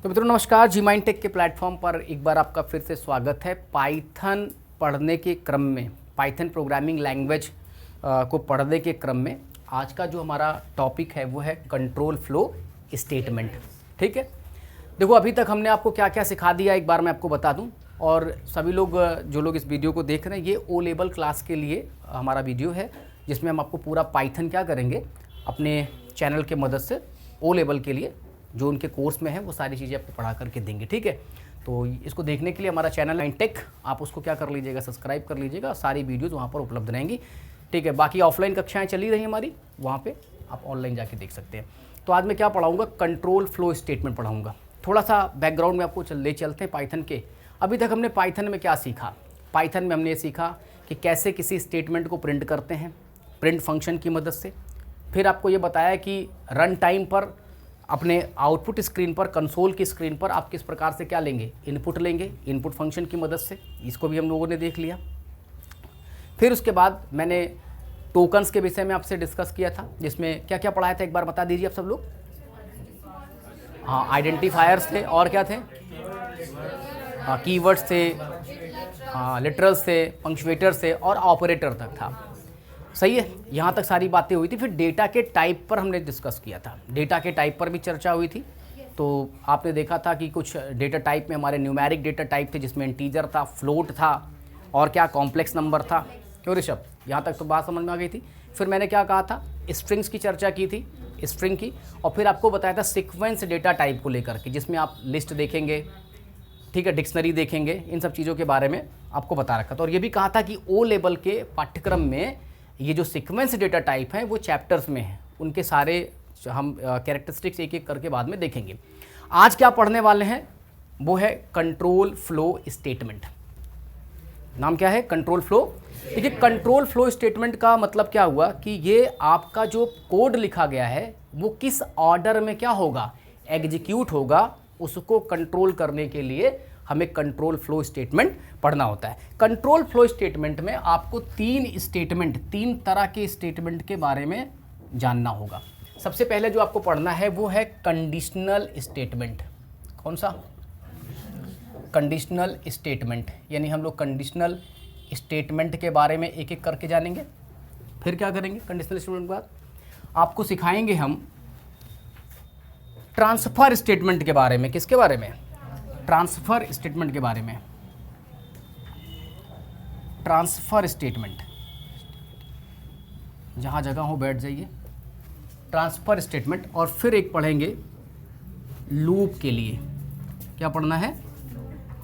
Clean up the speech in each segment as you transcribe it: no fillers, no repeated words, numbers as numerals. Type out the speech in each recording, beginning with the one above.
तो मित्रों नमस्कार, जी माइंड टेक के प्लेटफॉर्म पर एक बार आपका फिर से स्वागत है। पाइथन पढ़ने के क्रम में, पाइथन प्रोग्रामिंग लैंग्वेज को पढ़ने के क्रम में आज का जो हमारा टॉपिक है वो है कंट्रोल फ्लो स्टेटमेंट। ठीक है, देखो अभी तक हमने आपको क्या क्या सिखा दिया एक बार मैं आपको बता दूं। और सभी लोग जो लोग इस वीडियो को देख रहे हैं, ये ओ लेवल क्लास के लिए हमारा वीडियो है, जिसमें हम आपको पूरा पाइथन क्या करेंगे अपने चैनल के मदद से ओ लेवल के लिए जो उनके कोर्स में है वो सारी चीज़ें आपको पढ़ा करके देंगे। ठीक है, तो इसको देखने के लिए हमारा चैनल है टेक, आप उसको क्या कर लीजिएगा, सब्सक्राइब कर लीजिएगा। सारी वीडियोज़ वहाँ पर उपलब्ध रहेंगी। ठीक है, बाकी ऑफलाइन कक्षाएँ चली रही हमारी, वहाँ पे आप ऑनलाइन जाके देख सकते हैं। तो आज मैं क्या पढ़ाऊँगा, कंट्रोल फ्लो स्टेटमेंट पढ़ाऊँगा। थोड़ा सा बैकग्राउंड में आपको ले चलते हैं पाइथन के। अभी तक हमने पाइथन में क्या सीखा, पाइथन में हमने ये सीखा कि कैसे किसी स्टेटमेंट को प्रिंट करते हैं प्रिंट फंक्शन की मदद से। फिर आपको ये बताया कि रन टाइम पर अपने आउटपुट स्क्रीन पर, कंसोल की स्क्रीन पर आप किस प्रकार से क्या लेंगे, इनपुट लेंगे इनपुट फंक्शन की मदद से। इसको भी हम लोगों ने देख लिया। फिर उसके बाद मैंने टोकन्स के विषय में आपसे डिस्कस किया था, जिसमें क्या क्या पढ़ाया था एक बार बता दीजिए आप सब लोग। हाँ, आइडेंटिफायर्स थे और क्या थे, हाँ कीवर्ड्स थे, हाँ लिटरल्स थे, पंक्चुएटर्स थे और ऑपरेटर तक था। सही है, यहाँ तक सारी बातें हुई थी। फिर डेटा के टाइप पर हमने डिस्कस किया था, डेटा के टाइप पर भी चर्चा हुई थी। तो आपने देखा था कि कुछ डेटा टाइप में हमारे न्यूमेरिक डेटा टाइप थे, जिसमें इंटीजर था, फ्लोट था और क्या कॉम्प्लेक्स नंबर था। क्यों ऋषभ, यहाँ तक तो बात समझ में आ गई थी। फिर मैंने क्या कहा था, स्ट्रिंग्स की चर्चा की थी, स्ट्रिंग की। और फिर आपको बताया था सीक्वेंस डेटा टाइप को लेकर के, जिसमें आप लिस्ट देखेंगे, ठीक है, डिक्शनरी देखेंगे, इन सब चीज़ों के बारे में आपको बता रखा था। और ये भी कहा था कि ओ लेवल के पाठ्यक्रम में ये जो सीक्वेंस डेटा टाइप हैं वो चैप्टर्स में हैं, उनके सारे हम कैरेक्टरिस्टिक्स एक एक करके बाद में देखेंगे। आज क्या पढ़ने वाले हैं वो है कंट्रोल फ्लो स्टेटमेंट। नाम क्या है, कंट्रोल फ्लो। देखिए, कंट्रोल फ्लो स्टेटमेंट का मतलब क्या हुआ कि ये आपका जो कोड लिखा गया है वो किस ऑर्डर में क्या होगा, एग्जीक्यूट होगा, उसको कंट्रोल करने के लिए हमें कंट्रोल फ्लो स्टेटमेंट पढ़ना होता है। कंट्रोल फ्लो स्टेटमेंट में आपको तीन तरह के स्टेटमेंट के बारे में जानना होगा। सबसे पहले जो आपको पढ़ना है वो है कंडीशनल स्टेटमेंट। कौन सा, कंडीशनल स्टेटमेंट। यानी हम लोग कंडीशनल स्टेटमेंट के बारे में एक एक करके जानेंगे। फिर क्या करेंगे, कंडीशनल स्टेटमेंट के बाद आपको सिखाएंगे हम ट्रांसफर स्टेटमेंट के बारे में। किसके बारे में, ट्रांसफर स्टेटमेंट के बारे में। ट्रांसफर स्टेटमेंट, जहाँ जगह हो बैठ जाइए। Transfer statement. और फिर एक पढ़ेंगे लूप के लिए। क्या पढ़ना है,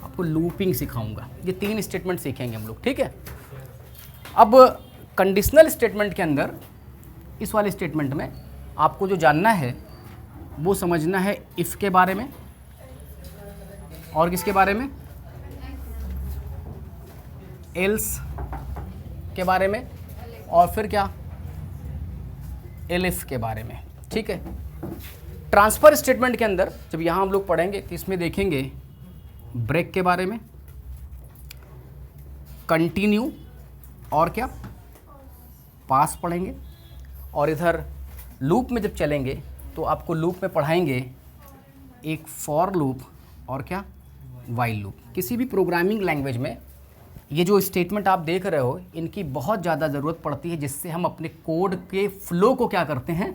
आपको लूपिंग सिखाऊंगा। ये 3 स्टेटमेंट सीखेंगे हम लोग। ठीक है, अब कंडीशनल स्टेटमेंट के अंदर इस वाले स्टेटमेंट में आपको जो जानना है वो समझना है इफ़ के बारे में और किसके बारे में, एल्स के बारे में और फिर क्या, एलिफ के बारे में। ठीक है, ट्रांसफर स्टेटमेंट के अंदर जब यहाँ हम लोग पढ़ेंगे तो इसमें देखेंगे ब्रेक के बारे में, कंटिन्यू और क्या, पास पढ़ेंगे। और इधर लूप में जब चलेंगे तो आपको लूप में पढ़ाएंगे एक फॉर लूप और क्या, वाइल लूप। किसी भी प्रोग्रामिंग लैंग्वेज में ये जो स्टेटमेंट आप देख रहे हो इनकी बहुत ज़्यादा ज़रूरत पड़ती है, जिससे हम अपने कोड के फ्लो को क्या करते हैं,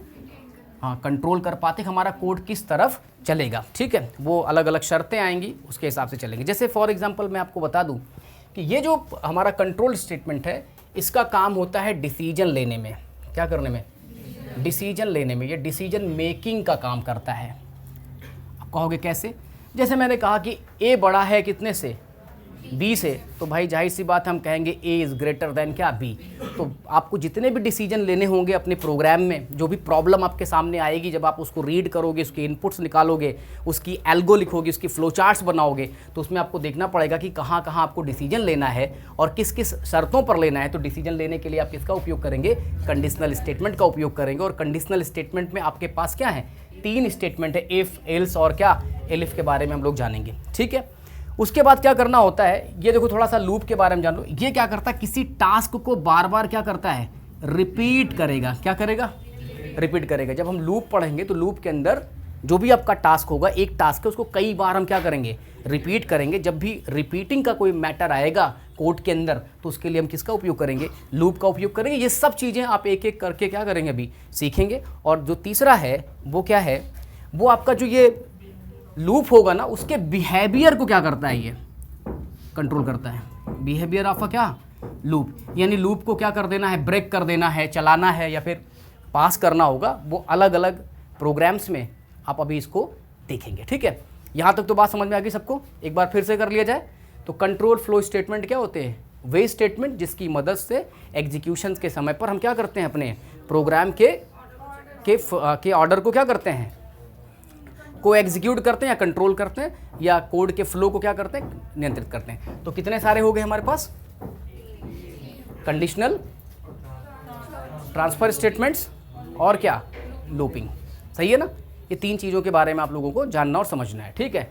हाँ कंट्रोल कर पाते हैं, हमारा कोड किस तरफ चलेगा। ठीक है, वो अलग अलग शर्तें आएंगी, उसके हिसाब से चलेंगे। जैसे फॉर एग्जांपल मैं आपको बता दूं कि ये जो हमारा कंट्रोल स्टेटमेंट है इसका काम होता है डिसीजन लेने में। क्या करने में, डिसीजन लेने में। ये डिसीजन मेकिंग का काम करता है। आप कहोगे कैसे, जैसे मैंने कहा कि ए बड़ा है कितने से, बी से, तो भाई जाहिर सी बात हम कहेंगे ए इज़ ग्रेटर देन क्या, बी। तो आपको जितने भी डिसीजन लेने होंगे अपने प्रोग्राम में, जो भी प्रॉब्लम आपके सामने आएगी, जब आप उसको रीड करोगे, उसके इनपुट्स निकालोगे, उसकी एल्गो लिखोगे, उसकी फ्लो चार्ट्स बनाओगे, तो उसमें आपको देखना पड़ेगा कि कहाँ कहाँ आपको डिसीजन लेना है और किस किस शर्तों पर लेना है। तो डिसीजन लेने के लिए आप किसका उपयोग करेंगे, कंडीशनल स्टेटमेंट का उपयोग करेंगे। और कंडीशनल स्टेटमेंट में आपके पास क्या है, 3 स्टेटमेंट है, इफ़, एल्स और क्या, एलिफ के बारे में हम लोग जानेंगे। ठीक है, उसके बाद क्या करना होता है, ये देखो थोड़ा सा लूप के बारे में जान लो। ये क्या करता है, किसी टास्क को बार बार क्या करता है, रिपीट करेगा। क्या करेगा, रिपीट करेगा। जब हम लूप पढ़ेंगे तो लूप के अंदर जो भी आपका टास्क होगा, एक टास्क है उसको कई बार हम क्या करेंगे, रिपीट करेंगे। जब भी रिपीटिंग का कोई मैटर आएगा कोड के अंदर तो उसके लिए हम किसका उपयोग करेंगे, लूप का उपयोग करेंगे। ये सब चीज़ें आप एक एक करके क्या करेंगे, अभी सीखेंगे। और जो तीसरा है वो क्या है, वो आपका जो ये लूप होगा ना, उसके बिहेवियर को क्या करता है, ये कंट्रोल करता है। बिहेवियर ऑफ क्या, लूप, यानी लूप को क्या कर देना है, ब्रेक कर देना है, चलाना है या फिर पास करना होगा, वो अलग अलग प्रोग्राम्स में आप अभी इसको देखेंगे। ठीक है, यहाँ तक तो बात समझ में आ गई सबको। एक बार फिर से कर लिया जाए तो कंट्रोल फ्लो स्टेटमेंट क्या होते हैं, वे स्टेटमेंट जिसकी मदद से एग्जीक्यूशन के समय पर हम क्या करते हैं, अपने प्रोग्राम के ऑर्डर को क्या करते हैं, को एग्जीक्यूट करते हैं या कंट्रोल करते हैं, या कोड के फ्लो को क्या करते हैं, नियंत्रित करते हैं। तो कितने सारे हो गए हमारे पास, कंडीशनल, ट्रांसफर स्टेटमेंट्स और क्या, लूपिंग। सही है ना, ये तीन चीज़ों के बारे में आप लोगों को जानना और समझना है। ठीक है,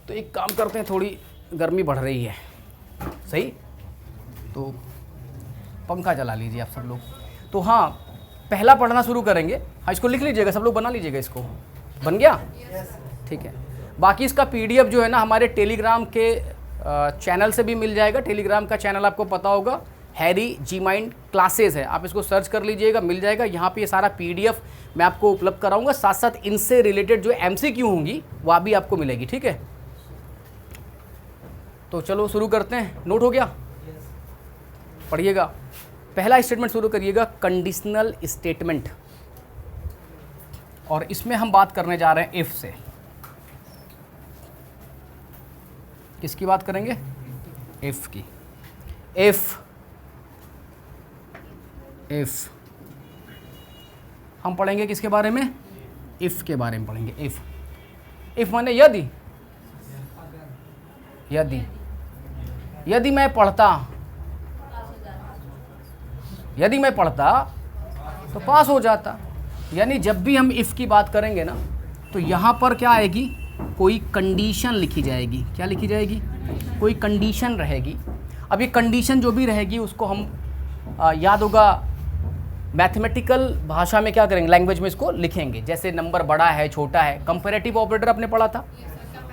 तो एक काम करते हैं, थोड़ी गर्मी बढ़ रही है, सही, तो पंखा चला लीजिए आप सब लोग। तो हाँ, पहला पढ़ना शुरू करेंगे। हाँ, इसको लिख लीजिएगा, सब लोग बना लीजिएगा, इसको बन गया, ठीक है। बाकी इसका PDF जो है ना, हमारे टेलीग्राम के चैनल से भी मिल जाएगा। टेलीग्राम का चैनल आपको पता होगा, हैरी जी माइंड क्लासेस है, आप इसको सर्च कर लीजिएगा, मिल जाएगा। यहाँ पे ये सारा PDF मैं आपको उपलब्ध कराऊंगा, साथ साथ इनसे रिलेटेड जो MCQ होंगी वह भी आपको मिलेगी। ठीक है, तो चलो शुरू करते हैं। नोट हो गया, पढ़िएगा। पहला स्टेटमेंट शुरू करिएगा, कंडीशनल स्टेटमेंट, और इसमें हम बात करने जा रहे हैं इफ से। किसकी बात करेंगे, इफ की। इफ हम पढ़ेंगे किसके बारे में, इफ के बारे में पढ़ेंगे। इफ माने यदि, यदि मैं पढ़ता तो पास हो जाता। यानी जब भी हम इफ़ की बात करेंगे ना, तो यहाँ पर क्या आएगी, कोई कंडीशन लिखी जाएगी। क्या लिखी जाएगी, कोई कंडीशन रहेगी। अब ये कंडीशन जो भी रहेगी उसको हम याद होगा मैथमेटिकल भाषा में क्या करेंगे, लैंग्वेज में इसको लिखेंगे। जैसे नंबर बड़ा है, छोटा है, कंपैरेटिव ऑपरेटर आपने पढ़ा था,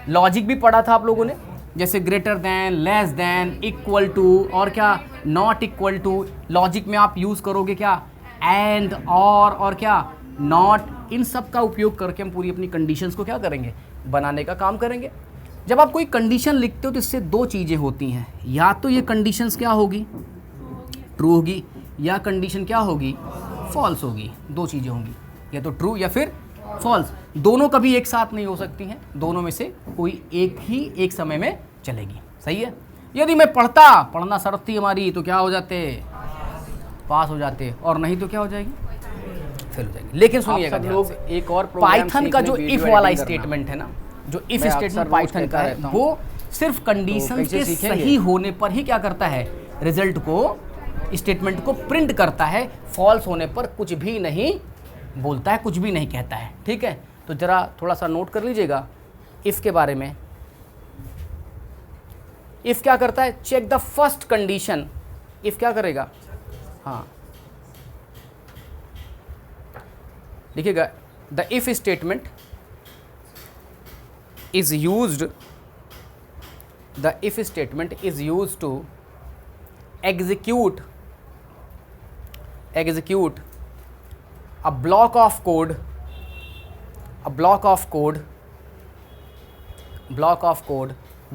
लॉजिक भी पढ़ा था आप लोगों ने, जैसे greater than, less than, equal to और क्या, नॉट इक्वल टू। लॉजिक में आप यूज़ करोगे क्या, एंड, और क्या, नॉट। इन सब का उपयोग करके हम पूरी अपनी कंडीशंस को क्या करेंगे, बनाने का काम करेंगे। जब आप कोई कंडीशन लिखते हो तो इससे दो चीज़ें होती हैं, या तो ये कंडीशंस क्या होगी, ट्रू होगी, या कंडीशन क्या होगी, फॉल्स होगी। दो चीज़ें होंगी, या तो ट्रू या फिर फॉल्स। दोनों कभी एक साथ नहीं हो सकती हैं, दोनों में से कोई एक ही एक समय में चलेगी। सही है, यदि मैं पढ़ना शर्त थी हमारी, तो क्या हो जाते, पास हो जाते, और नहीं तो क्या हो जाएगी, फेल हो जाएगी। लेकिन सुनिएगा लोग, एक और पाइथन का जो इफ वाला स्टेटमेंट है ना, जो इफ स्टेटमेंट पाइथन का है, वो सिर्फ कंडीशन के सही होने पर ही क्या करता है, रिजल्ट को, स्टेटमेंट को प्रिंट करता है। फॉल्स होने पर कुछ भी नहीं बोलता है, कुछ भी नहीं कहता है। ठीक है, तो जरा थोड़ा सा नोट कर लीजिएगा इफ के बारे में। इफ क्या करता है, check the first condition. If क्या करेगा, हाँ लिखिएगा, the if statement is used, the if statement is used to execute a block of code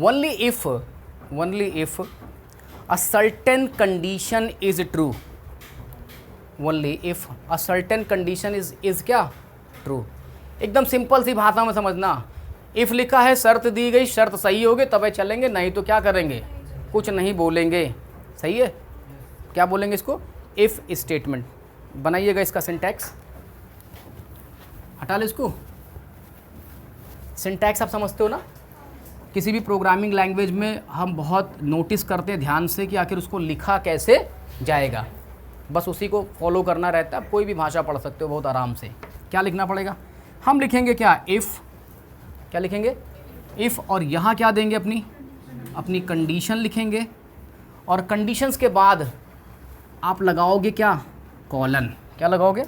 only if a certain condition is true, only if a certain condition is क्या, true। एकदम simple सी भाषा में समझना। If लिखा है, शर्त दी गई, शर्त सही होगी तभी चलेंगे, नहीं तो क्या करेंगे, कुछ नहीं बोलेंगे। सही है, क्या बोलेंगे इसको, इफ़ स्टेटमेंट। बनाइएगा इसका सिंटैक्स, हटा लो इसको। सिंटैक्स आप समझते हो ना, किसी भी प्रोग्रामिंग लैंग्वेज में हम बहुत नोटिस करते हैं ध्यान से कि आखिर उसको लिखा कैसे जाएगा, बस उसी को फॉलो करना रहता है। कोई भी भाषा पढ़ सकते हो बहुत आराम से। क्या लिखना पड़ेगा, हम लिखेंगे क्या, इफ़, क्या लिखेंगे, इफ़, और यहाँ क्या देंगे, अपनी कंडीशन लिखेंगे, और कंडीशंस के बाद आप लगाओगे क्या, कॉलन। क्या लगाओगे,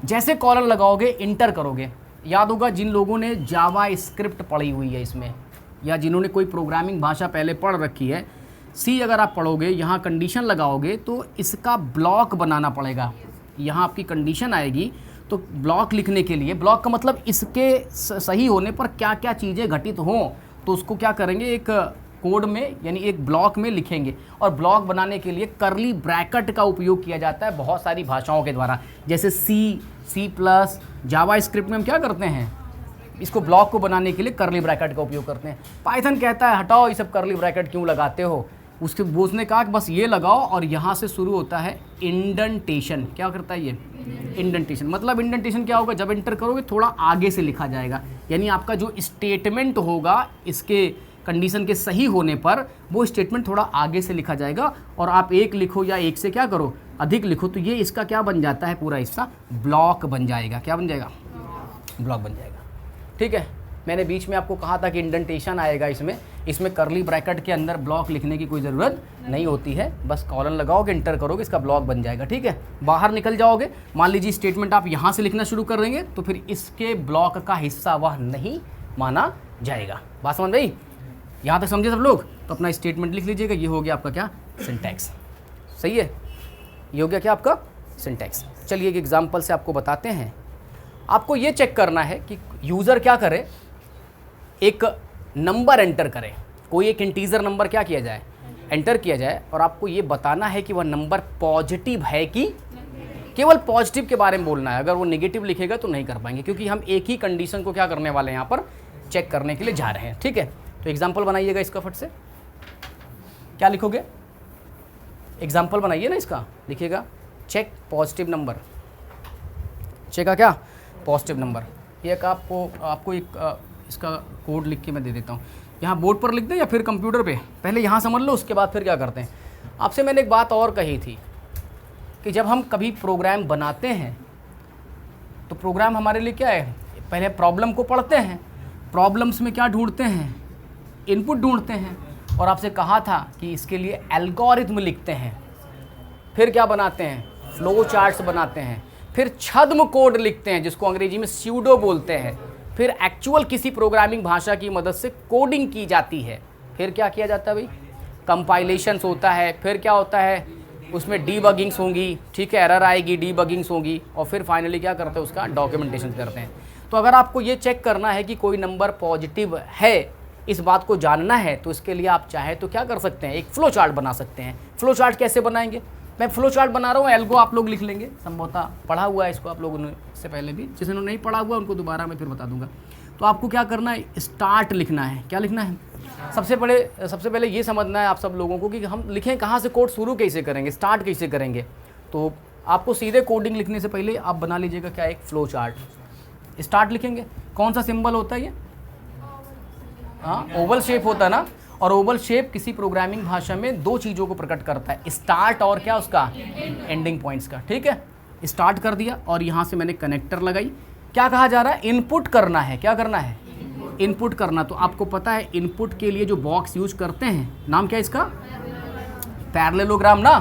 जैसे कॉलन लगाओगे, इंटर करोगे, याद होगा जिन लोगों ने जावा स्क्रिप्ट पढ़ी हुई है इसमें, या जिन्होंने कोई प्रोग्रामिंग भाषा पहले पढ़ रखी है, सी अगर आप पढ़ोगे, यहाँ कंडीशन लगाओगे तो इसका ब्लॉक बनाना पड़ेगा। यहाँ आपकी कंडीशन आएगी तो ब्लॉक लिखने के लिए, ब्लॉक का मतलब इसके सही होने पर क्या क्या चीज़ें घटित हों, तो उसको क्या करेंगे, एक कोड में यानी एक ब्लॉक में लिखेंगे। और ब्लॉक बनाने के लिए करली ब्रैकेट का उपयोग किया जाता है बहुत सारी भाषाओं के द्वारा, जैसे सी प्लस, जावा स्क्रिप्ट में हम क्या करते हैं, इसको ब्लॉक को बनाने के लिए करली ब्रैकेट का उपयोग करते हैं। पाइथन कहता है हटाओ ये सब करली ब्रैकेट क्यों लगाते हो, उसने कहा कि बस ये लगाओ और यहाँ से शुरू होता है इंडेंटेशन। क्या करता है ये इंडेंटेशन, मतलब इंडेंटेशन क्या होगा, जब एंटर करोगे थोड़ा आगे से लिखा जाएगा, यानी आपका जो स्टेटमेंट होगा इसके कंडीशन के सही होने पर वो स्टेटमेंट थोड़ा आगे से लिखा जाएगा। और आप एक लिखो या एक से क्या करो अधिक लिखो तो ये इसका क्या बन जाता है, पूरा हिस्सा ब्लॉक बन जाएगा। क्या बन जाएगा, ब्लॉक बन जाएगा। ठीक है, मैंने बीच में आपको कहा था कि इंडेंटेशन आएगा इसमें करली ब्रैकेट के अंदर ब्लॉक लिखने की कोई ज़रूरत नहीं होती है, बस कॉलन लगाओगे एंटर करोगे इसका ब्लॉक बन जाएगा। ठीक है, बाहर निकल जाओगे, मान लीजिए स्टेटमेंट आप यहाँ से लिखना शुरू कर देंगे तो फिर इसके ब्लॉक का हिस्सा वह नहीं माना जाएगा। बात समझ गई, यहाँ तक समझे सब लोग? तो अपना स्टेटमेंट लिख लीजिएगा, ये हो गया आपका क्या, सिंटैक्स। सही है, ये हो गया क्या आपका सिंटैक्स। चलिए एक एग्जाम्पल से आपको बताते हैं। आपको ये चेक करना है कि यूज़र क्या करे, एक नंबर एंटर करे, कोई एक इंटीजर नंबर क्या किया जाए, एंटर किया जाए, और आपको ये बताना है कि वह नंबर पॉजिटिव है कि, केवल पॉजिटिव के बारे में बोलना है। अगर वो नेगेटिव लिखेगा तो नहीं कर पाएंगे, क्योंकि हम एक ही कंडीशन को क्या करने वाले हैं, यहाँ पर चेक करने के लिए जा रहे हैं। ठीक है, तो एग्जाम्पल बनाइएगा इसका फट से। क्या लिखोगे, एग्जाम्पल बनाइए ना इसका, लिखिएगा चेक पॉजिटिव नंबर, चेक का क्या पॉजिटिव नंबर। एक आपको एक इसका कोड लिख के मैं दे देता हूँ, यहाँ बोर्ड पर लिख दें या फिर कंप्यूटर पे, पहले यहाँ समझ लो, उसके बाद फिर क्या करते हैं। आपसे मैंने एक बात और कही थी कि जब हम कभी प्रोग्राम बनाते हैं तो प्रोग्राम हमारे लिए क्या है, पहले प्रॉब्लम को पढ़ते हैं, प्रॉब्लम्स में क्या ढूंढते हैं, इनपुट ढूंढते हैं, और आपसे कहा था कि इसके लिए एल्गोरिथम लिखते हैं, फिर क्या बनाते हैं, फ्लो चार्ट्स बनाते हैं, फिर छद्म कोड लिखते हैं जिसको अंग्रेजी में स्यूडो बोलते हैं, फिर एक्चुअल किसी प्रोग्रामिंग भाषा की मदद से कोडिंग की जाती है, फिर क्या किया जाता है भाई, कंपाइलेशंस होता है, फिर क्या होता है उसमें डीबगिंग्स होंगी, ठीक है, एरर आएगी, डीबगिंग्स होंगी, और फिर फाइनली क्या करते हैं उसका डॉक्यूमेंटेशन करते हैं। तो अगर आपको ये चेक करना है कि कोई नंबर पॉजिटिव है, इस बात को जानना है, तो इसके लिए आप चाहे तो क्या कर सकते हैं, एक फ्लो चार्ट बना सकते हैं। फ्लो चार्ट कैसे बनाएंगे, मैं फ्लो चार्ट बना रहा हूँ, एल्गो आप लोग लिख लेंगे, संभवतः पढ़ा हुआ है इसको आप लोगों ने इससे पहले भी, जिन्होंने नहीं पढ़ा हुआ उनको दोबारा मैं फिर बता दूंगा। तो आपको क्या करना है, स्टार्ट लिखना है। क्या लिखना है, सबसे पहले ये समझना है आप सब लोगों को कि हम लिखें कहाँ से, कोड शुरू कैसे करेंगे, स्टार्ट कैसे करेंगे। तो आपको सीधे कोडिंग लिखने से पहले आप बना लीजिएगा क्या, एक फ्लो चार्ट। स्टार्ट लिखेंगे, कौन सा सिंबल होता है ये, हाँ ओवल शेप होता है ना, और ओवल शेप किसी प्रोग्रामिंग भाषा में दो चीज़ों को प्रकट करता है, स्टार्ट और क्या उसका एंडिंग पॉइंट्स का। ठीक है, स्टार्ट कर दिया और यहाँ से मैंने कनेक्टर लगाई। क्या कहा जा रहा है, इनपुट करना है। क्या करना है, इनपुट करना। तो आपको पता है इनपुट के लिए जो बॉक्स यूज करते हैं, नाम क्या है इसका, पैरेललोग्राम ना।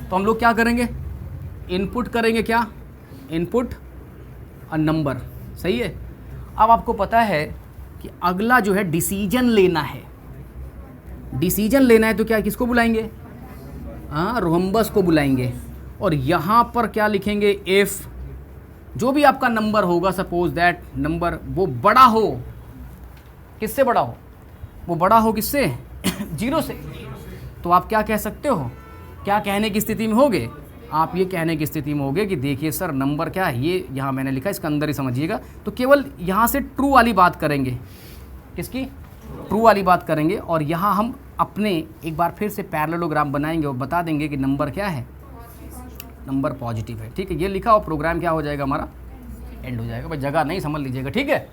तो हम लोग क्या करेंगे, इनपुट करेंगे, क्या इनपुट अ नंबर। सही है। अब आपको पता है कि अगला जो है डिसीजन लेना है, डिसीजन लेना है तो क्या किसको बुलाएंगे, हाँ रोम्बस को बुलाएंगे, और यहाँ पर क्या लिखेंगे, इफ जो भी आपका नंबर होगा, सपोज दैट नंबर वो बड़ा हो, किससे बड़ा हो, वो बड़ा हो किससे, 0 से। तो आप क्या कह सकते हो, क्या कहने की स्थिति में होगे, आप ये कहने की स्थिति में होगे कि देखिए सर नंबर क्या है, ये यहाँ मैंने लिखा, इसका अंदर ही समझिएगा। तो केवल यहाँ से ट्रू वाली बात करेंगे, किसकी, ट्रू वाली बात करेंगे, और यहाँ हम अपने एक बार फिर से पैरेललोग्राम बनाएंगे और बता देंगे कि नंबर क्या है, नंबर पॉजिटिव है। ठीक है, ये लिखा और प्रोग्राम क्या हो जाएगा हमारा, एंड हो जाएगा। भाई जगह नहीं समझ लीजिएगा, ठीक है।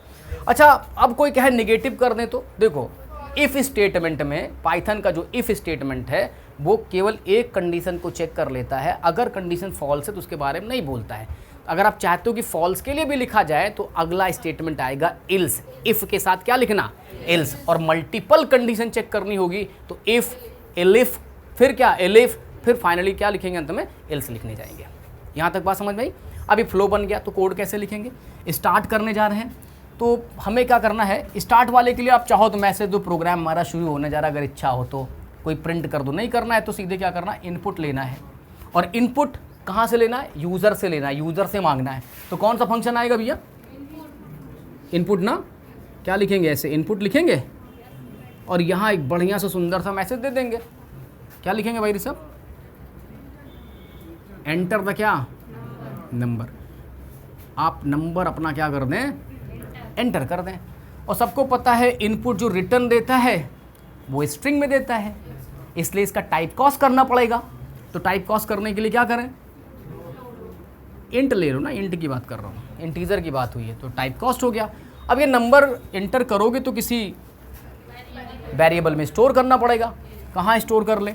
अच्छा, अब कोई कहे नेगेटिव कर दें, तो देखो इफ़ स्टेटमेंट में, पाइथन का जो इफ़ स्टेटमेंट है वो केवल एक कंडीशन को चेक कर लेता है, अगर कंडीशन फॉल्स है तो उसके बारे में नहीं बोलता है। अगर आप चाहते हो कि फॉल्स के लिए भी लिखा जाए तो अगला स्टेटमेंट आएगा इल्स, इफ़ के साथ क्या लिखना, इल्स, और मल्टीपल कंडीशन चेक करनी होगी तो इफ़, एलिफ, फिर क्या एलिफ, फिर फाइनली क्या लिखेंगे, अंत में इल्स लिखने जाएंगे। यहाँ तक बात समझ में आई। अभी फ्लो बन गया तो कोड कैसे लिखेंगे, स्टार्ट करने जा रहे हैं तो हमें क्या करना है, स्टार्ट वाले के लिए आप चाहो तो मैसेज दो, प्रोग्राम हमारा शुरू होने जा रहा, अगर इच्छा हो तो कोई प्रिंट कर दो, नहीं करना है तो सीधे क्या करना है, इनपुट लेना है। और इनपुट कहाँ से लेना है, यूज़र से लेना है, यूज़र से मांगना है। तो कौन सा फंक्शन आएगा भैया, इनपुट ना, क्या लिखेंगे ऐसे, इनपुट लिखेंगे और यहाँ एक बढ़िया सा सुंदर सा मैसेज दे देंगे। क्या लिखेंगे भाई ऋषभ, एंटर द क्या, नंबर। आप नंबर अपना क्या कर दें, एंटर कर दें। और सबको पता है इनपुट जो रिटर्न देता है वो स्ट्रिंग में देता है, इसलिए इसका टाइप कॉस्ट करना पड़ेगा। तो टाइप कॉस्ट करने के लिए क्या करें, इंट ले लो ना, इंट की बात कर रहा हूँ, इंटीजर की बात हुई है तो टाइप कॉस्ट हो गया। अब ये नंबर एंटर करोगे तो किसी वेरिएबल में स्टोर करना पड़ेगा। कहाँ स्टोर कर ले,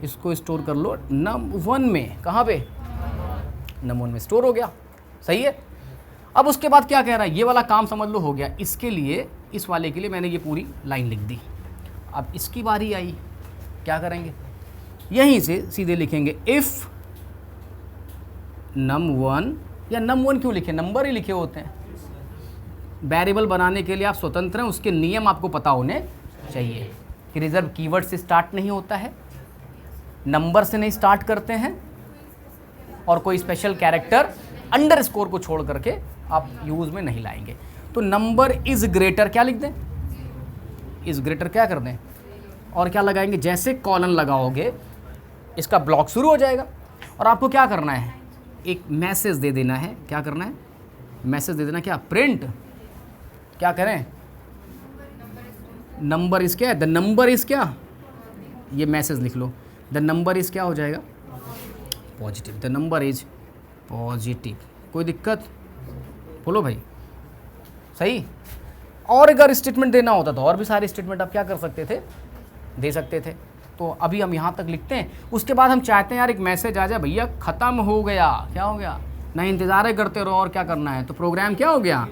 इसको स्टोर कर लो num1 में। कहाँ पे, num1 में स्टोर हो गया, सही है। अब उसके बाद क्या कह रहा है, ये वाला काम समझ लो हो गया। इसके लिए, इस वाले के लिए मैंने ये पूरी लाइन लिख दी। अब इसकी बारी आई, क्या करेंगे, यहीं से सीधे लिखेंगे इफ़ num1, या num1 क्यों लिखे, नंबर ही लिखे होते हैं। वेरिएबल बनाने के लिए आप स्वतंत्र हैं, उसके नियम आपको पता होने चाहिए कि रिजर्व कीवर्ड से स्टार्ट नहीं होता है, नंबर से नहीं स्टार्ट करते हैं, और कोई स्पेशल कैरेक्टर अंडरस्कोर को छोड़ करके आप यूज़ में नहीं लाएंगे। तो नंबर इज़ ग्रेटर क्या लिख दें, इज़ ग्रेटर क्या कर दें, और क्या लगाएंगे, जैसे कॉलन लगाओगे इसका ब्लॉक शुरू हो जाएगा। और आपको क्या करना है, एक मैसेज दे देना है। क्या करना है, मैसेज दे देना, क्या, प्रिंट, क्या करें, नंबर इज़ क्या है, द नंबर इज़ क्या, ये मैसेज लिख लो, द नंबर इज़ क्या हो जाएगा, positive, the number is positive. कोई दिक्कत, बोलो भाई, सही। और अगर स्टेटमेंट देना होता तो और भी सारे स्टेटमेंट आप क्या कर सकते थे, दे सकते थे। तो अभी हम यहाँ तक लिखते हैं। उसके बाद हम चाहते हैं यार एक मैसेज आ जाए, भैया ख़त्म हो गया, क्या हो गया, ना इंतज़ार करते रहो और क्या करना है, तो प्रोग्राम क्या हो गया,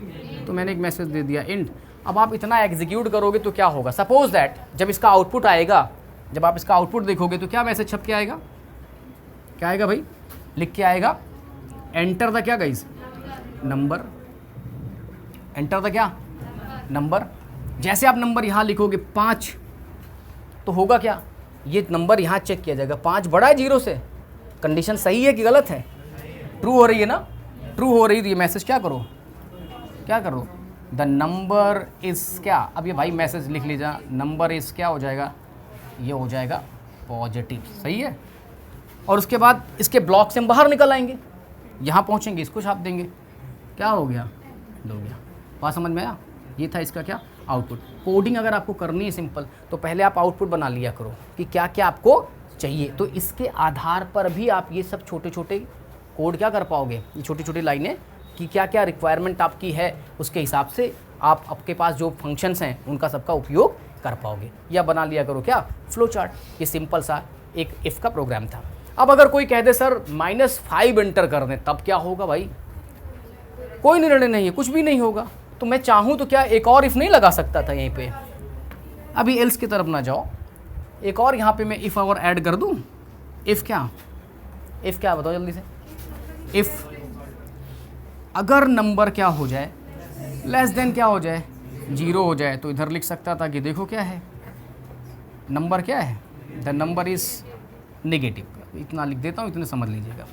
तो मैंने एक मैसेज दे दिया इंट। अब आप इतना एग्जीक्यूट करोगे तो क्या होगा, सपोज दैट जब इसका आउटपुट आएगा, जब आप इसका आउटपुट देखोगे तो क्या मैसेज छप के आएगा, क्या आएगा भाई, लिख के आएगा, एंटर द क्या गाइस, नंबर, एंटर द क्या, नंबर। जैसे आप नंबर यहाँ लिखोगे 5, तो होगा क्या, ये नंबर यहाँ चेक किया जाएगा, 5 बड़ा है 0 से, कंडीशन सही है कि गलत है, ट्रू हो रही है ना, ट्रू हो रही है तो ये मैसेज क्या करो, क्या करो, द नंबर इज़ क्या। अब ये भाई मैसेज लिख लीजिए, नंबर इज़ क्या हो जाएगा, ये हो जाएगा पॉजिटिव, सही है। और उसके बाद इसके ब्लॉक से हम बाहर निकल आएंगे, यहाँ पहुँचेंगे, इसको छाप देंगे, क्या हो गया, हो गया। बात समझ में आया, ये था इसका क्या, आउटपुट। कोडिंग अगर आपको करनी है सिंपल, तो पहले आप आउटपुट बना लिया करो कि क्या क्या आपको चाहिए, तो इसके आधार पर भी आप ये सब छोटे छोटे कोड क्या कर पाओगे, ये छोटी छोटी लाइनें कि क्या क्या रिक्वायरमेंट आपकी है, उसके हिसाब से आप आपके पास जो फंक्शंस हैं उनका सबका उपयोग कर पाओगे। या बना लिया करो क्या, फ्लो चार्ट। ये सिंपल सा एक इफ़ का प्रोग्राम था। अब अगर कोई कह दे सर -5 एंटर कर दें, तब क्या होगा भाई, कोई निर्णय नहीं है, कुछ भी नहीं होगा। तो मैं चाहूँ तो क्या एक और इफ़ नहीं लगा सकता था यहीं पे, अभी एल्स की तरफ ना जाओ, एक और यहाँ पे मैं इफ़ और ऐड कर दूँ। इफ़ क्या, इफ़ क्या बताओ जल्दी से, इफ़ अगर नंबर क्या हो जाए, लेस देन क्या हो जाए, 0 हो जाए, तो इधर लिख सकता था कि देखो क्या है, नंबर क्या है, द नंबर इज़ नेगेटिव। इतना लिख देता हूँ, इतने समझ लीजिएगा,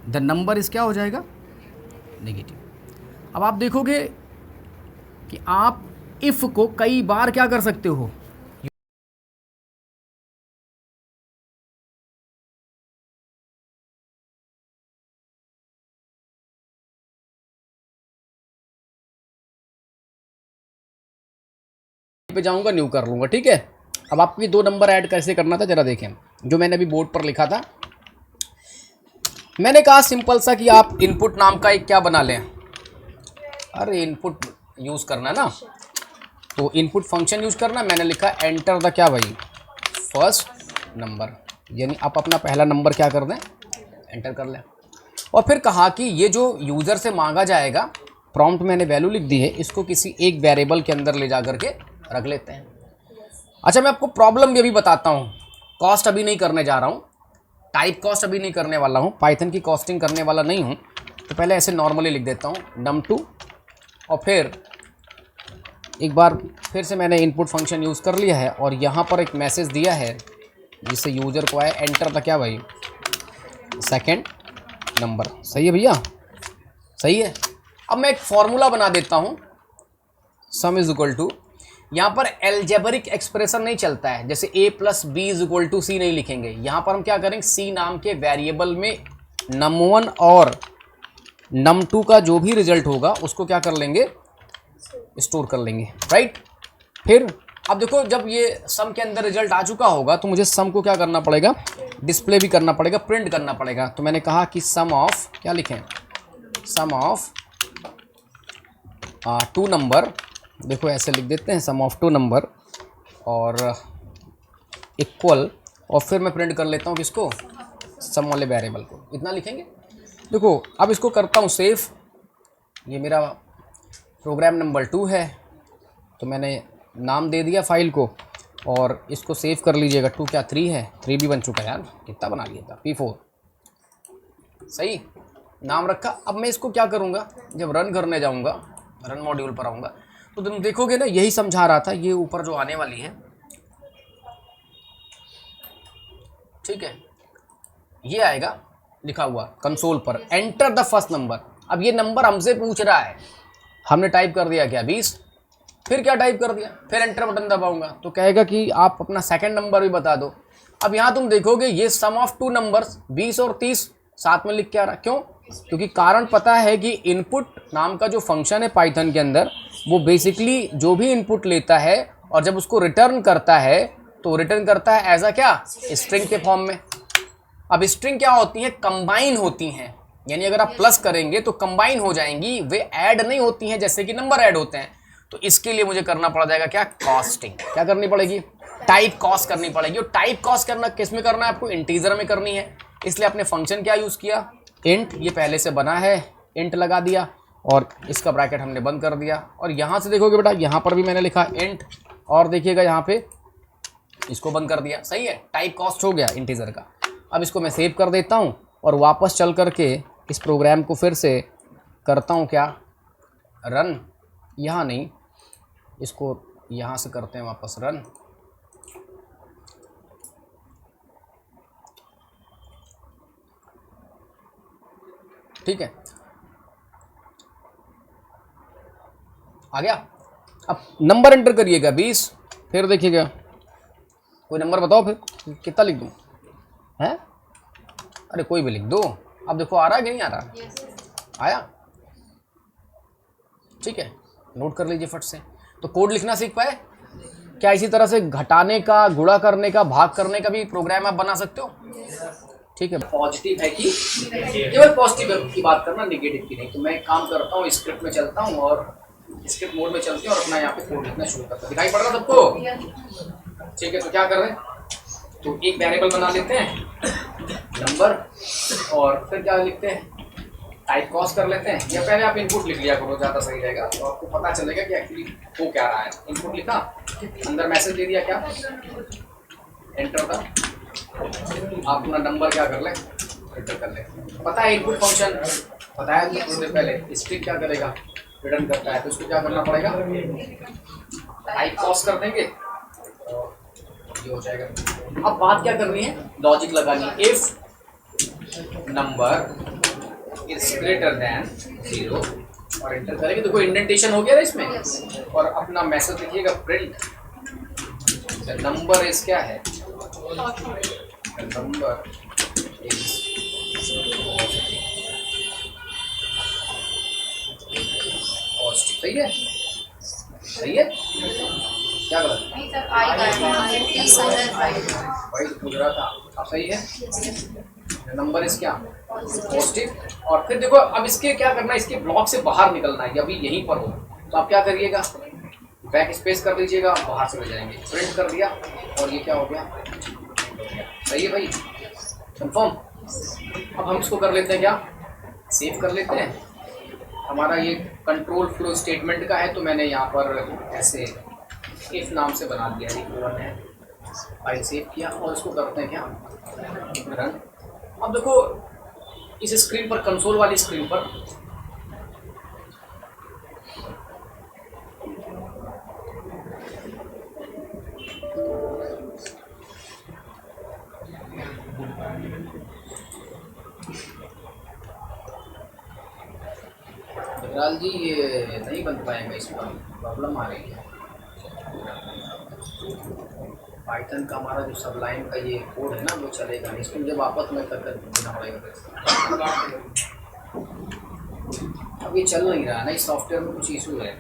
द नंबर इज़ क्या हो जाएगा, नेगेटिव। अब आप देखोगे कि आप इफ़ को कई बार क्या कर सकते हो, पे जाऊंगा, न्यू कर लूंगा, ठीक है। अब आपको ये 2 नंबर ऐड कैसे करना था जरा देखें, जो मैंने अभी बोर्ड पर लिखा था। मैंने कहा सिंपल सा कि आप इनपुट नाम का एक क्या बना लें, अरे इनपुट यूज़ करना है ना, तो इनपुट फंक्शन यूज़ करना। मैंने लिखा एंटर द क्या भाई, फर्स्ट नंबर, यानी आप अपना पहला नंबर क्या कर दें, एंटर कर लें। और फिर कहा कि ये जो यूज़र से मांगा जाएगा, प्रॉम्प्ट मैंने वैल्यू लिख दी है, इसको किसी एक वेरिएबल के अंदर ले जा करके रख लेते हैं। अच्छा, मैं आपको प्रॉब्लम भी अभी बताता हूँ, कॉस्ट अभी नहीं करने जा रहा हूँ, टाइप कॉस्ट अभी नहीं करने वाला हूँ, पाइथन की कॉस्टिंग करने वाला नहीं हूँ। तो पहले ऐसे नॉर्मली लिख देता हूँ num2 और फिर एक बार फिर से मैंने इनपुट फंक्शन यूज़ कर लिया है और यहाँ पर एक मैसेज दिया है जिससे यूज़र को आए एंटर द क्या भाई सेकंड नंबर। सही है भैया, सही है। अब मैं एक फॉर्मूला बना देता हूँ सम इज इक्वल टू, यहाँ पर एल्जेब्रिक एक्सप्रेशन नहीं चलता है, जैसे a plus B is equal to C नहीं लिखेंगे। यहाँ पर हम क्या करेंगे, सी नाम के वेरिएबल में num1 और num2 का जो भी रिजल्ट होगा उसको क्या कर लेंगे, स्टोर कर लेंगे, राइट। फिर अब देखो जब ये सम के अंदर रिजल्ट आ चुका होगा तो मुझे सम को क्या करना पड़ेगा, डिस्प्ले भी करना पड़ेगा, प्रिंट करना पड़ेगा। तो मैंने कहा कि सम ऑफ क्या लिखें, सम ऑफ टू नंबर, देखो ऐसे लिख देते हैं सम ऑफ टू नंबर और इक्वल, और फिर मैं प्रिंट कर लेता हूँ किसको, सम वाले वेरिएबल को, इतना लिखेंगे। देखो अब इसको करता हूँ सेव, ये मेरा प्रोग्राम नंबर 2 है तो मैंने नाम दे दिया फाइल को और इसको सेव कर लीजिएगा। 2 क्या 3 है, 3 भी बन चुका है यार, कितना बना लिया था, P4 सही नाम रखा। अब मैं इसको क्या करूँगा, जब रन करने जाऊँगा, रन मॉड्यूल पर आऊँगा तो तुम देखोगे ना यही समझा रहा था, ये ऊपर जो आने वाली है, ठीक है, ये आएगा लिखा हुआ कंसोल पर एंटर द फर्स्ट नंबर। अब ये नंबर हमसे पूछ रहा है, हमने टाइप कर दिया क्या 20, फिर क्या टाइप कर दिया, फिर एंटर बटन दबाऊंगा तो कहेगा कि आप अपना सेकंड नंबर भी बता दो। अब यहाँ तुम देखोगे ये सम ऑफ टू नंबर्स 20 और 30 साथ में लिख के आ रहा, क्यों, क्योंकि कारण पता है कि इनपुट नाम का जो फंक्शन है पाइथन के अंदर वो बेसिकली जो भी इनपुट लेता है और जब उसको रिटर्न करता है तो रिटर्न करता है एज अ क्या, स्ट्रिंग के फॉर्म में। अब स्ट्रिंग क्या होती है, कंबाइन होती हैं, यानी अगर आप प्लस करेंगे तो कंबाइन हो जाएंगी, वे ऐड नहीं होती हैं जैसे कि नंबर ऐड होते हैं। तो इसके लिए मुझे करना पड़ जाएगा क्या, कास्टिंग, क्या करनी पड़ेगी, टाइप कॉस्ट करनी पड़ेगी। और टाइप कॉस्ट करना किस में करना है, आपको इंटीजर में करनी है। इसलिए आपने फंक्शन क्या यूज किया, इंट, ये पहले से बना है, इंट लगा दिया और इसका ब्रैकेट हमने बंद कर दिया। और यहाँ से देखोगे बेटा यहाँ पर भी मैंने लिखा इंट और देखिएगा यहाँ पे इसको बंद कर दिया, सही है, टाइप कॉस्ट हो गया इंटीजर का। अब इसको मैं सेव कर देता हूँ और वापस चल करके इस प्रोग्राम को फिर से करता हूँ क्या, रन, यहाँ नहीं, इसको यहाँ से करते हैं वापस रन। ठीक है, आ गया। अब नंबर एंटर करिएगा 20, फिर देखिएगा कोई नंबर बताओ, फिर कितना लिख दूँ हैं, अरे कोई भी लिख दो। अब देखो आ रहा है कि नहीं आ रहा, आया, ठीक है, नोट कर लीजिए फट से। तो कोड लिखना सीख पाए क्या, इसी तरह से घटाने का, गुणा करने का, भाग करने का भी प्रोग्राम आप बना सकते हो, ठीक है। पॉजिटिव है कि केवल पॉजिटिव की बात करना, नेगेटिव की नहीं। तो मैं एक काम करता हूँ, स्क्रिप्ट में चलता हूँ और स्क्रिप्ट मोड में चलते हैं और अपना यहाँ पे कोड लिखना शुरू करता हूँ। दिखाई पड़ रहा सबको, ठीक है। तो क्या कर रहे हैं, तो एक वेरिएबल बना लेते हैं नंबर और फिर क्या लिखते हैं, टाइप कॉस्ट कर लेते हैं, या पहले आप इनपुट लिख लिया करो, ज़्यादा सही रहेगा, तो आपको पता चलेगा कि एक्चुअली हो क्या रहा है। इनपुट लिखा, अंदर मैसेज दे दिया क्या, एंटर था, आप अपना नंबर क्या कर ले, एंटर कर ले। पता है इनपुट फंक्शन, पता है थोड़ी पहले स्ट्रिंग क्या करेगा, रिटर्न करता है, तो उसको क्या करना पड़ेगा, टाइप कॉस्ट कर देंगे, ये हो जाएगा। अब बात क्या करनी है, लॉजिक लगानी, if number is greater then 0 और एंटर करेंगे। देखो इंडेंटेशन हो गया ना इसमें, और अपना मैसेज लिखिएगा प्रिंट नंबर इज क्या है, नंबर इज सही है, सही है, क्या गलत, वही पूछ रहा था, अब सही है, नंबर इज क्या पॉजिटिव। और फिर देखो अब इसके क्या करना है, इसके ब्लॉक से बाहर निकलना है, अभी यहीं पर हो तो आप क्या करिएगा, बैक स्पेस कर दीजिएगा, बाहर चले जाएंगे, प्रिंट कर दिया और ये क्या हो गया, सही है भाई, कंफर्म। अब हम इसको कर लेते हैं क्या, सेव कर लेते हैं। हमारा ये कंट्रोल फ्लो स्टेटमेंट का है, तो मैंने यहाँ पर ऐसे इफ नाम से बना दिया, इक्वल है, फाइल सेव किया और इसको करते हैं क्या, रन। अब देखो इस स्क्रीन पर, कंसोल वाली स्क्रीन पर बजराल जी ये नहीं बन पाएगा, इस पर प्रॉब्लम आ रही है। पाइथन का हमारा जो सबलाइन का ये कोड है ना वो चलेगा नहीं, इसको मुझे वापस में कर देना पड़ेगा। अब ये चल नहीं रहा ना, इस सॉफ्टवेयर में कुछ इशू है।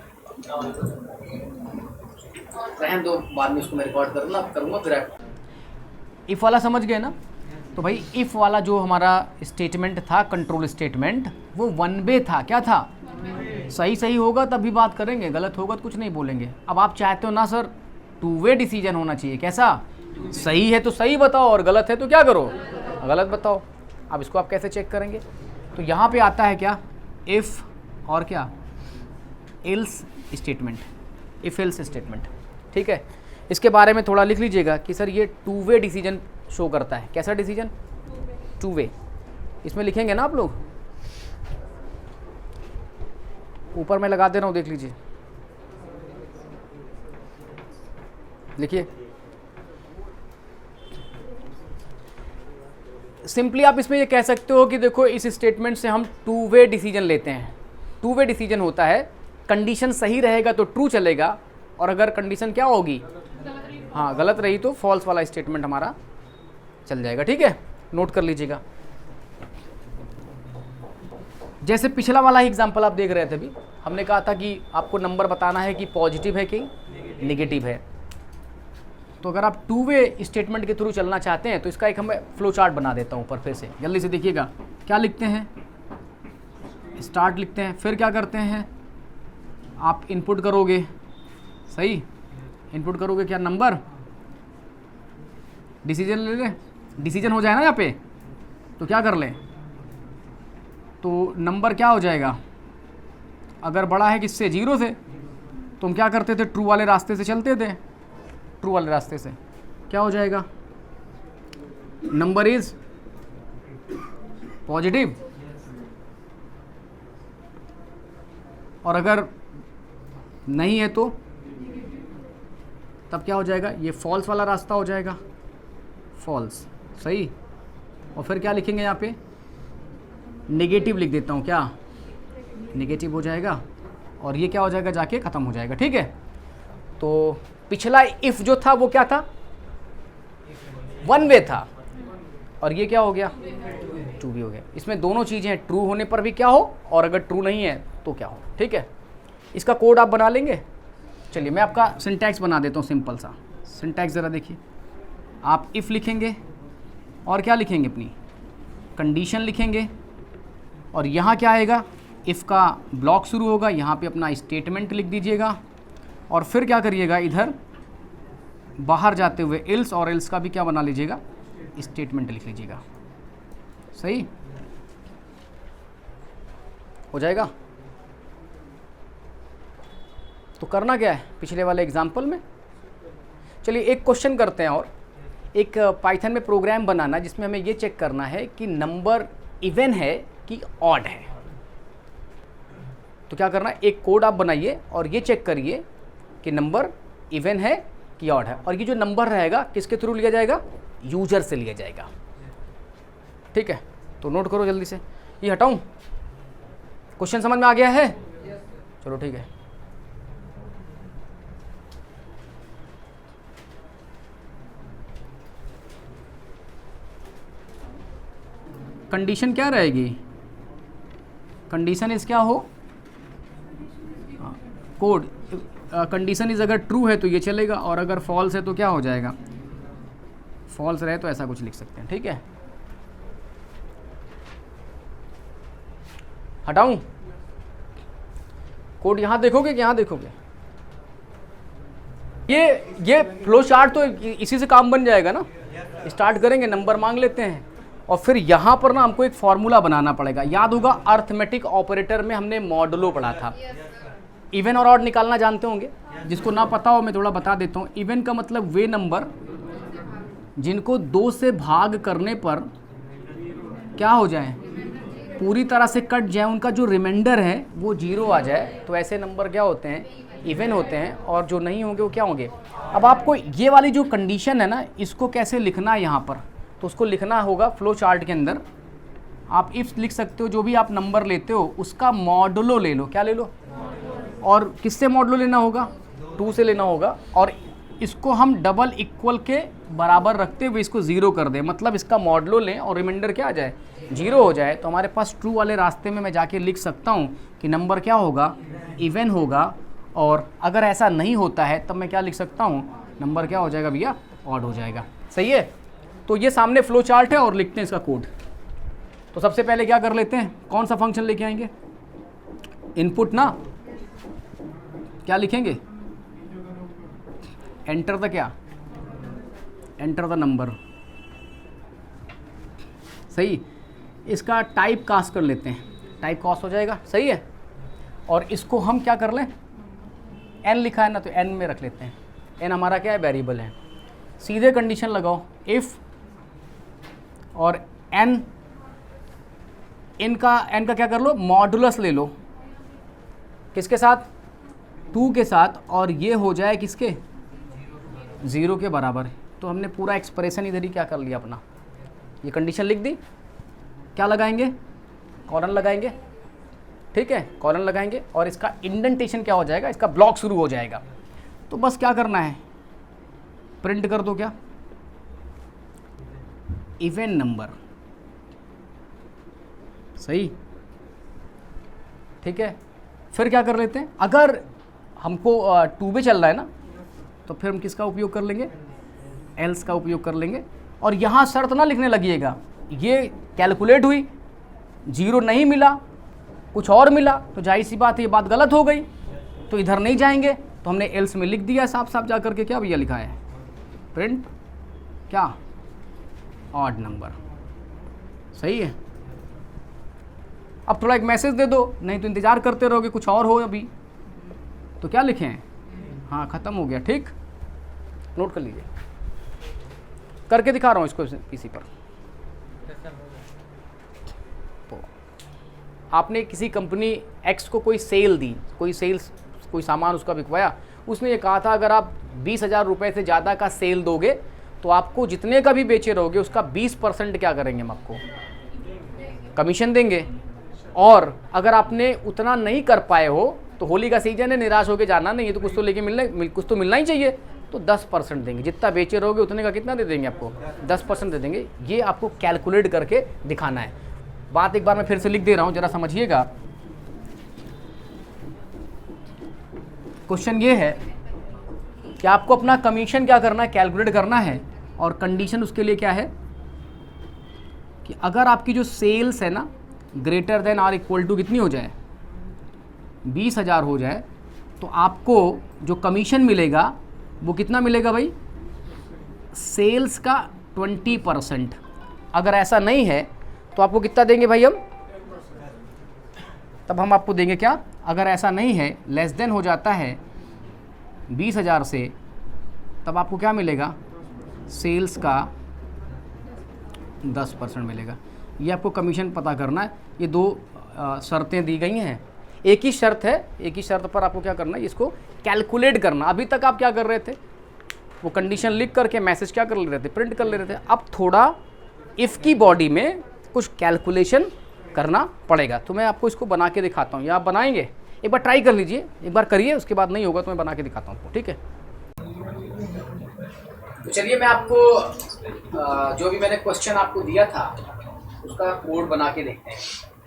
रहने दो, बाद में इसको मैं रिकॉर्ड करूँगा फिर। इफ़ वाला समझ गए ना? तो भाई इफ़ वाला जो हमारा स्टेटमेंट था, कंट्रोल स्टेटमेंट, वो वन वे था। क्या था? सही सही होगा तब भी बात करेंगे, गलत होगा तो कुछ नहीं बोलेंगे। अब आप चाहते हो ना सर टू वे डिसीजन होना चाहिए, कैसा? सही है तो सही बताओ और गलत है तो क्या करो? गलत बताओ। अब इसको आप कैसे चेक करेंगे? तो यहाँ पे आता है क्या? इफ़ और क्या? Else statement, if else statement. ठीक है, इसके बारे में थोड़ा लिख लीजिएगा कि सर ये टू वे डिसीजन शो करता है। कैसा डिसीजन? Two way. इसमें लिखेंगे ना आप लोग, ऊपर मैं लगा दे रहा हूँ, देख लीजिए, लिखिए। सिंपली आप इसमें ये कह सकते हो कि देखो इस स्टेटमेंट से हम टू वे डिसीजन लेते हैं। टू वे डिसीजन होता है, कंडीशन सही रहेगा तो ट्रू चलेगा, और अगर कंडीशन क्या होगी, हाँ गलत रही तो फॉल्स वाला स्टेटमेंट हमारा चल जाएगा। ठीक है, नोट कर लीजिएगा। जैसे पिछला वाला ही एग्जांपल आप देख रहे थे अभी, हमने कहा था कि आपको नंबर बताना है कि पॉजिटिव है कि नेगेटिव है। तो अगर आप टू वे स्टेटमेंट के थ्रू चलना चाहते हैं तो इसका एक मैं फ्लो चार्ट बना देता हूँ ऊपर, फिर से जल्दी से देखिएगा। क्या लिखते हैं? स्टार्ट लिखते हैं, फिर क्या करते हैं आप? इनपुट करोगे, सही, इनपुट करोगे क्या? नंबर। डिसीजन ले लें, डिसीजन हो जाए ना यहाँ पे, तो क्या कर लें? तो नंबर क्या हो जाएगा? अगर बड़ा है किससे? 0 से, तो हम क्या करते थे? ट्रू वाले रास्ते से चलते थे। ट्रू वाले रास्ते से क्या हो जाएगा? Number is positive. और अगर नहीं है तो तब क्या हो जाएगा? ये फॉल्स वाला रास्ता हो जाएगा, फॉल्स, सही। और फिर क्या लिखेंगे यहाँ पे? नेगेटिव लिख देता हूँ, क्या? नेगेटिव हो जाएगा, और ये क्या हो जाएगा? जाके ख़त्म हो जाएगा। ठीक है, तो पिछला इफ़ जो था वो क्या था? वन वे था, और ये क्या हो गया? टू वे हो गया। इसमें दोनों चीज़ें हैं, ट्रू होने पर भी क्या हो और अगर ट्रू नहीं है तो क्या हो। ठीक है, इसका कोड आप बना लेंगे। चलिए मैं आपका सिंटैक्स बना देता हूँ, सिंपल सा सिंटैक्स। ज़रा देखिए, आप इफ़ लिखेंगे और क्या लिखेंगे? अपनी कंडीशन लिखेंगे, और यहाँ क्या आएगा? इफ़ का ब्लॉक शुरू होगा, यहाँ पे अपना स्टेटमेंट लिख दीजिएगा, और फिर क्या करिएगा? इधर बाहर जाते हुए एल्स, और एल्स का भी क्या बना लीजिएगा? स्टेटमेंट लिख लीजिएगा। सही हो जाएगा। तो करना क्या है पिछले वाले एग्जाम्पल में? चलिए एक क्वेश्चन करते हैं, और एक पाइथन में प्रोग्राम बनाना जिसमें हमें ये चेक करना है कि नंबर इवन है कि ऑड है। तो क्या करना है? एक कोड आप बनाइए और ये चेक करिए कि नंबर इवन है कि ऑड है, और ये जो नंबर रहेगा किसके थ्रू लिया जाएगा? यूजर से लिया जाएगा। ठीक है, तो नोट करो जल्दी से। ये हटाऊं? क्वेश्चन समझ में आ गया है? चलो ठीक है। कंडीशन क्या रहेगी? कंडीशन इज क्या हो? कोड कंडीशन इज अगर ट्रू है तो ये चलेगा, और अगर फॉल्स है तो क्या हो जाएगा? फॉल्स रहे तो ऐसा कुछ लिख सकते हैं। ठीक है, हटाऊं? कोड यहाँ देखोगे कि यहाँ देखोगे? ये फ्लो चार्ट तो इसी से काम बन जाएगा ना। स्टार्ट करेंगे, नंबर मांग लेते हैं, और फिर यहाँ पर ना हमको एक फॉर्मूला बनाना पड़ेगा। याद होगा अर्थमेटिक ऑपरेटर में हमने मॉडुलो पढ़ा था। इवन और ऑड निकालना जानते होंगे, जिसको ना पता हो मैं थोड़ा बता देता हूँ। इवन का मतलब वे नंबर जिनको 2 से भाग करने पर क्या हो जाए? पूरी तरह से कट जाए, उनका जो रिमाइंडर है वो 0 आ जाए, तो ऐसे नंबर क्या होते हैं, इवन होते हैं। और जो नहीं होंगे वो क्या होंगे। अब आपको ये वाली जो कंडीशन है ना, इसको कैसे लिखना है यहाँ पर, तो उसको लिखना होगा फ्लो चार्ट के अंदर। आप इफ लिख सकते हो, जो भी आप नंबर लेते हो उसका मॉडुलो ले लो। क्या ले लो, और किससे मॉडुलो लेना होगा, 2 से लेना होगा। और इसको हम डबल इक्वल के बराबर रखते हुए इसको 0 कर दें, मतलब इसका मॉडुलो लें और रिमाइंडर क्या आ जाए, 0 हो जाए। तो हमारे पास ट्रू वाले रास्ते में मैं जाके लिख सकता हूँ कि नंबर क्या होगा, इवन होगा। और अगर ऐसा नहीं होता है तब मैं क्या लिख सकता हूँ, नंबर क्या हो जाएगा भैया, ऑड हो जाएगा। सही है। तो ये सामने फ्लो चार्ट है और लिखते हैं इसका कोड। तो सबसे पहले क्या कर लेते हैं, कौन सा फंक्शन लेके आएंगे, इनपुट ना, क्या लिखेंगे, एंटर द क्या, एंटर द नंबर। सही। इसका टाइप कास्ट कर लेते हैं, टाइप कास्ट हो जाएगा। सही है। और इसको हम क्या कर लें, n लिखा है ना, तो n में रख लेते हैं। n हमारा क्या है, वेरिएबल है। सीधे कंडीशन लगाओ, इफ़ और n का क्या कर लो, मॉडुलस ले लो, किसके साथ, 2 के साथ, और ये हो जाए किसके, 0 के बराबर। तो हमने पूरा एक्सप्रेशन इधर ही क्या कर लिया अपना, ये कंडीशन लिख दी। क्या लगाएंगे, कॉलन लगाएंगे। ठीक है, कॉलन लगाएंगे और इसका इंडेंटेशन क्या हो जाएगा, इसका ब्लॉक शुरू हो जाएगा। तो बस क्या करना है, प्रिंट कर दो क्या, इवन नंबर। सही। ठीक है। फिर क्या कर लेते हैं, अगर हमको 2 पे चल रहा है ना, तो फिर हम किसका उपयोग कर लेंगे, एल्स का उपयोग कर लेंगे। और यहाँ शर्त ना लिखने लगिएगा, ये कैलकुलेट हुई, 0 नहीं मिला, कुछ और मिला, तो जाहिर सी बात है ये बात गलत हो गई, तो इधर नहीं जाएंगे। तो हमने एल्स में लिख दिया साफ साफ जा करके, क्या भैया लिखा है, प्रिंट क्या, ऑड नंबर। सही है। अब थोड़ा एक मैसेज दे दो, नहीं तो इंतज़ार करते रहोगे कुछ और हो अभी। तो क्या लिखें, हाँ ख़त्म हो गया। ठीक, नोट कर लीजिए, करके दिखा रहा हूँ इसको पीसी पर। तो आपने किसी कंपनी एक्स को कोई सेल दी, कोई सामान उसका बिकवाया, उसने ये कहा था अगर आप 20,000 रुपये से ज़्यादा का सेल दोगे तो आपको जितने का भी बेचे रहोगे उसका 20% क्या करेंगे, हम आपको कमीशन देंगे। और अगर आपने उतना नहीं कर पाए हो तो होली का सीजन है, निराश होकर जाना नहीं है, तो कुछ तो लेके कुछ तो मिलना ही चाहिए, तो 10% देंगे। जितना बेचे रहोगे उतने का कितना दे देंगे आपको, 10% दे देंगे। ये आपको कैलकुलेट करके दिखाना है। बात एक बार मैं फिर से लिख दे रहा हूँ, जरा समझिएगा। क्वेश्चन ये है कि आपको अपना कमीशन क्या करना है, कैलकुलेट करना है। और कंडीशन उसके लिए क्या है कि अगर आपकी जो सेल्स है ना ग्रेटर देन और इक्वल टू कितनी हो जाए, 20,000 हो जाए, तो आपको जो कमीशन मिलेगा वो कितना मिलेगा भाई, सेल्स का 20%। अगर ऐसा नहीं है तो आपको कितना देंगे भाई हम, तब हम आपको देंगे क्या, अगर ऐसा नहीं है, लेस देन हो जाता है 20,000 से, तब आपको क्या मिलेगा, सेल्स का 10% मिलेगा। ये आपको कमीशन पता करना है। ये 2 शर्तें दी गई हैं, एक ही शर्त है, एक ही शर्त पर आपको क्या करना है, इसको कैलकुलेट करना। अभी तक आप क्या कर रहे थे, वो कंडीशन लिख करके मैसेज क्या कर ले रहे थे, प्रिंट कर ले रहे थे। अब थोड़ा इफ़ की बॉडी में कुछ कैलकुलेशन करना पड़ेगा। तो मैं आपको इसको बना के दिखाता हूँ, या आप बनाएंगे, एक बार ट्राई कर लीजिए, एक बार करिए, उसके बाद नहीं होगा तो मैं बना के दिखाता हूँ। ठीक है, तो चलिए मैं आपको जो भी मैंने क्वेश्चन आपको दिया था उसका कोड बना के देखते हैं।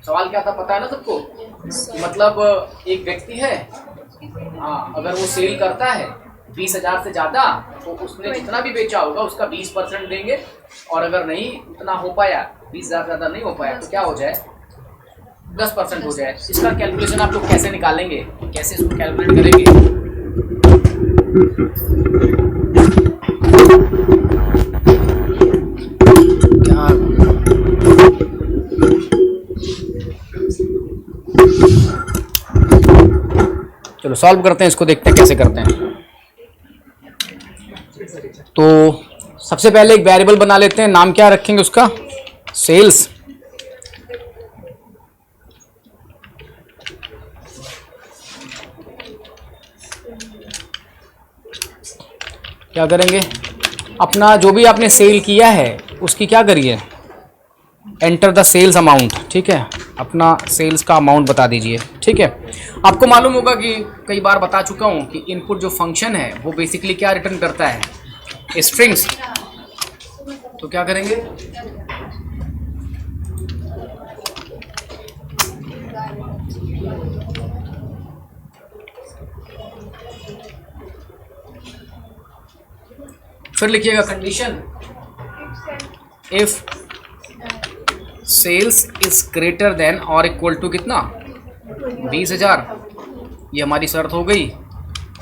सवाल क्या था पता है ना सबको, मतलब एक व्यक्ति है, अगर वो सेल करता है 20,000 से ज़्यादा, तो उसने जितना भी बेचा होगा उसका 20% देंगे। और अगर नहीं उतना हो पाया, 20,000 से ज़्यादा नहीं हो पाया, तो क्या हो जाए, 10% हो जाए। इसका कैलकुलेशन आप लोग कैसे निकालेंगे, कैसे इसको कैलकुलेट करेंगे, चलो सॉल्व करते हैं इसको, देखते हैं कैसे करते हैं। तो सबसे पहले एक वेरिएबल बना लेते हैं, नाम क्या रखेंगे उसका, सेल्स। क्या करेंगे, अपना जो भी आपने सेल किया है उसकी क्या करिए, एंटर द सेल्स अमाउंट। ठीक है, अपना सेल्स का अमाउंट बता दीजिए। ठीक है, आपको मालूम होगा कि कई बार बता चुका हूँ कि इनपुट जो फंक्शन है वो बेसिकली क्या रिटर्न करता है, स्ट्रिंग्स। तो क्या करेंगे, फिर लिखिएगा condition if sales is greater than और इक्वल टू कितना, 20,000। ये हमारी शर्त हो गई।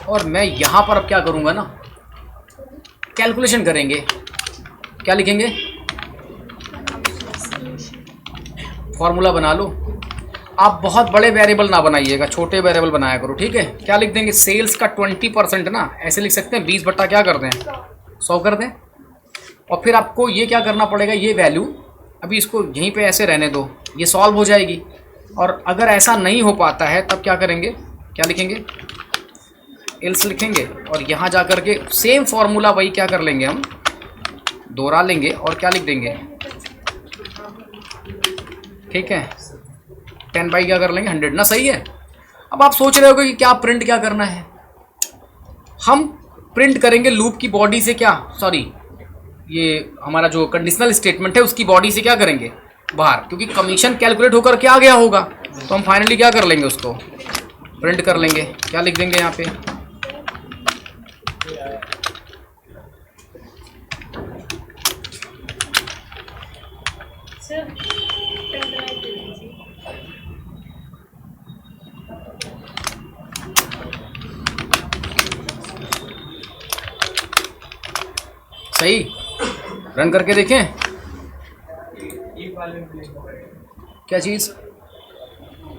और मैं यहाँ पर अब क्या करूँगा ना, कैलकुलेशन करेंगे। क्या लिखेंगे, फॉर्मूला बना लो। आप बहुत बड़े वेरिएबल ना बनाइएगा, छोटे वेरिएबल बनाया करो। ठीक है, क्या लिख देंगे, सेल्स का 20% ना, ऐसे लिख सकते हैं 20 बट्टा क्या कर दें, 100 कर दें। और फिर आपको ये क्या करना पड़ेगा, ये वैल्यू अभी इसको यहीं पे ऐसे रहने दो, ये सॉल्व हो जाएगी। और अगर ऐसा नहीं हो पाता है तब क्या करेंगे, क्या लिखेंगे, एल्स लिखेंगे। और यहाँ जा कर के सेम फॉर्मूला वही क्या कर लेंगे, हम दोहरा लेंगे और क्या लिख देंगे। ठीक है, 10 बाई क्या कर लेंगे, 100 ना। सही है। अब आप सोच रहे होगे कि क्या प्रिंट क्या करना है, हम प्रिंट करेंगे लूप की बॉडी से, क्या सॉरी ये हमारा जो कंडीशनल स्टेटमेंट है उसकी बॉडी से क्या करेंगे, बाहर, क्योंकि कमीशन कैलकुलेट होकर क्या गया होगा। तो हम फाइनली क्या कर लेंगे, उसको प्रिंट कर लेंगे। क्या लिख देंगे यहाँ पे, सही, रन करके देखें क्या चीज़।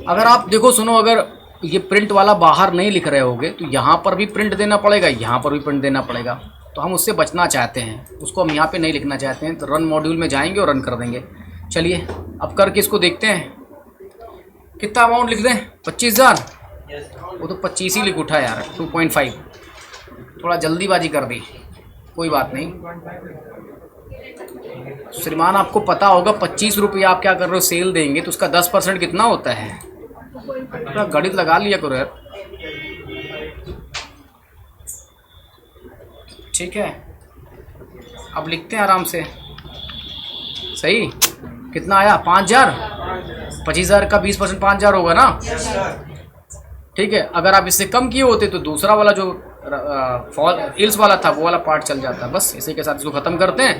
अगर आप देखो, सुनो, अगर ये प्रिंट वाला बाहर नहीं लिख रहे होगे तो यहाँ पर भी प्रिंट देना पड़ेगा, यहाँ पर भी प्रिंट देना पड़ेगा। तो हम उससे बचना चाहते हैं, उसको हम यहाँ पे नहीं लिखना चाहते हैं। तो रन मॉड्यूल में जाएंगे और रन कर देंगे। चलिए अब करके इसको देखते हैं, कितना अमाउंट लिख दें, 25,000। वो तो 25 ही लिख उठा यार, 2.5, थोड़ा जल्दीबाजी कर दी, कोई बात नहीं। श्रीमान आपको पता होगा 25 रुपये आप क्या कर रहे हो, सेल देंगे तो उसका 10% कितना होता है, थोड़ा गणित लगा लिया करो यार। ठीक है, अब लिखते हैं आराम से। सही, कितना आया, 5,000। 25,000 का 20% 5,000 होगा ना। ठीक है, अगर आप इससे कम किए होते तो दूसरा वाला जो इल्स वाला था वो वाला पार्ट चल जाता। बस इसी के साथ इसको ख़त्म करते हैं।